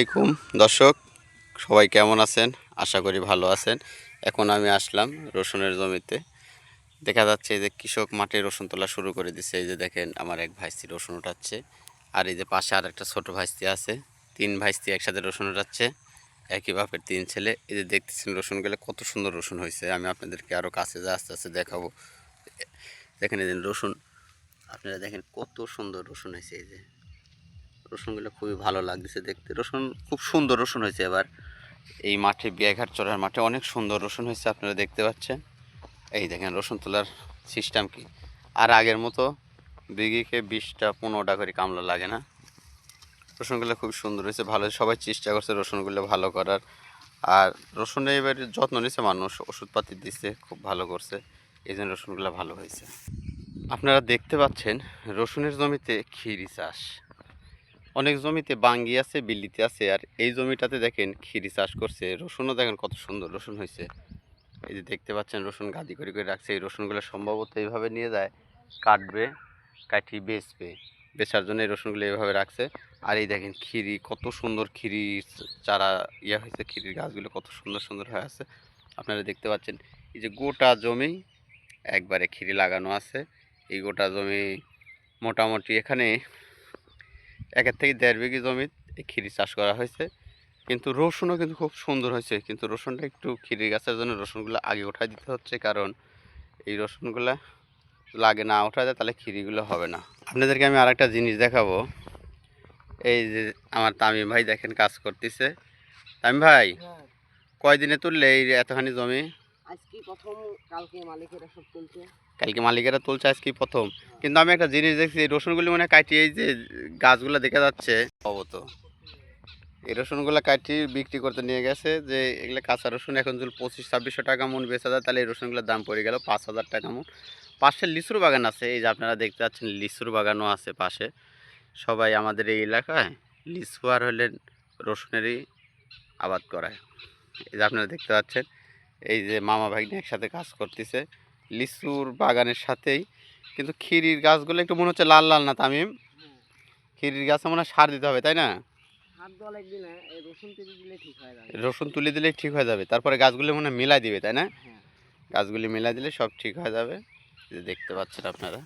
আসসালামাইকুম দর্শক, সবাই কেমন আছেন? আশা করি ভালো আছেন। এখন আমি আসলাম রসুনের জমিতে। দেখা যাচ্ছে এই যে কৃষক মাঠে রসুন তোলা শুরু করে দিচ্ছে। এই যে দেখেন আমার এক ভাইস্তি রসুন উঠাচ্ছে, আর এই যে পাশে আর একটা ছোটো ভাইস্তি আছে। তিন ভাইস্তি একসাথে রসুন উঠাচ্ছে, একই বাপের তিন ছেলে। এই যে দেখতেছেন রসুনগুলো কত সুন্দর রসুন হয়েছে। আমি আপনাদেরকে আরও কাছে যা আস্তে আস্তে দেখাবো। দেখেন এই যে রসুন, আপনারা দেখেন কত সুন্দর রসুন হয়েছে। এই যে রসুনগুলো খুবই ভালো লাগতেছে দেখতে। রসুন খুব সুন্দর রসুন হয়েছে এবার। এই মাঠে বিয়াঘাট চড়ার মাঠে অনেক সুন্দর রসুন হয়েছে, আপনারা দেখতে পাচ্ছেন। এই দেখেন রসুন তোলার সিস্টেম কি। আর আগের মতো বিঘিকে 20টা 15টা করে কামলা লাগে না। রসুনগুলো খুব সুন্দর হয়েছে, ভালো। সবাই চেষ্টা করছে রসুনগুলো ভালো করার। আর রসুনের এবারে যত্ন নিচ্ছে মানুষ, ওষুধপাতি দিচ্ছে, খুব ভালো করছে। এই জন্য রসুনগুলো ভালো হয়েছে। আপনারা দেখতে পাচ্ছেন রসুনের জমিতে খিরি চাষ। অনেক জমিতে বাঙ্গি আছে, বিলিতি আছে, আর এই জমিটাতে দেখেন খিরি চাষ করছে। রসুনও দেখেন কত সুন্দর রসুন হয়েছে। এই যে দেখতে পাচ্ছেন রসুন গাদি করে করে রাখছে। এই রসুনগুলো সম্ভবত এইভাবে নিয়ে যায় কাটবে, কাটি বেচবে। বেচার জন্য এই রসুনগুলো এইভাবে রাখছে। আর এই দেখেন খিরি, কত সুন্দর খিরি চারা হয়েছে। খিরির গাছগুলো কত সুন্দর সুন্দর হয়ে আছে, আপনারা দেখতে পাচ্ছেন। এই যে গোটা জমি একবারে খিরি লাগানো আছে। এই গোটা জমি মোটামুটি এখানে 1 থেকে 1.5 বিঘি জমিতে খিরি চাষ করা হয়েছে। কিন্তু রসুনও কিন্তু খুব সুন্দর হয়েছে। কিন্তু রসুনটা একটু খিরি গাছের জন্য রসুনগুলো আগে উঠাই দিতে হচ্ছে, কারণ এই রসুনগুলো লাগে না ওঠা যায় তাহলে খিরিগুলো হবে না। আপনাদেরকে আমি আরেকটা জিনিস দেখাবো। এই যে আমার তামিম ভাই দেখেন কাজ করতেছে। তামিম ভাই, কয়দিনে তুললে এই এতখানি জমি? আজকে প্রথম, কালকে মালিকেরা সব তুলছে। কালকে মালিকেরা তুলছে, আজকে প্রথম। কিন্তু আমি একটা জিনিস দেখছি, এই রসুনগুলি মানে কাটিয়ে এই যে গাছগুলো দেখা যাচ্ছে অবত, এই রসুনগুলো কাটি বিক্রি করতে নিয়ে গেছে। যে এগুলো কাঁচা রসুন এখন যদি 2500-2600 টাকা মন বেচা যায়, তাহলে এই রসুনগুলোর দাম পড়ে গেল 5000 টাকা মন। পাশে লিচুর বাগান আছে, এই যে আপনারা দেখতে পাচ্ছেন লিচুর বাগানও আছে পাশে। সবাই আমাদের এই এলাকায় লিচু আর হলেন রসুনেরই আবাদ করায়। এই যে আপনারা দেখতে পাচ্ছেন এই যে মামা ভাগ্নে একসাথে কাজ করতেছে লিচুর বাগানের সাথেই। কিন্তু খিরির গাছগুলো একটু মনে হচ্ছে লাল লাল না তামিম? খিরির গাছে মনে হয় সার দিতে হবে, তাই না? রসুন তুলে দিলেই ঠিক হয়ে যাবে, তারপরে গাছগুলি মনে হয় মিলাই দিবে, তাই না? গাছগুলি মিলাই দিলে সব ঠিক হয়ে যাবে। যে দেখতে পাচ্ছেন আপনারা,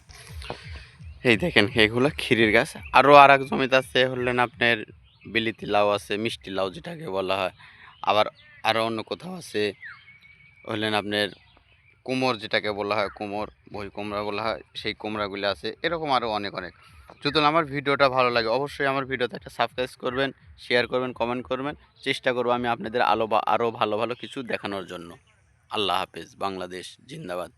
এই দেখেন এগুলো খিরির গাছ। আরও আর এক জমিতে আছে হলেন আপনার বিলিতি লাউ আছে, মিষ্টি লাউ যেটাকে বলা হয়। আবার আরও অন্য কোথাও আছে হলেন আপনার কুমড়, যেটাকে বলা হয় কুমড়, বই কুমড়া বলা হয়, সেই কুমড়াগুলো আছে। এরকম আরও অনেক অনেক। যদি আমার ভিডিওটা ভালো লাগে অবশ্যই আমার ভিডিওতে একটা সাবস্ক্রাইব করবেন, শেয়ার করবেন, কমেন্ট করবেন। চেষ্টা করবো আমি আপনাদের আরও ভালো ভালো কিছু দেখানোর জন্য। আল্লাহ হাফেজ। বাংলাদেশ জিন্দাবাদ।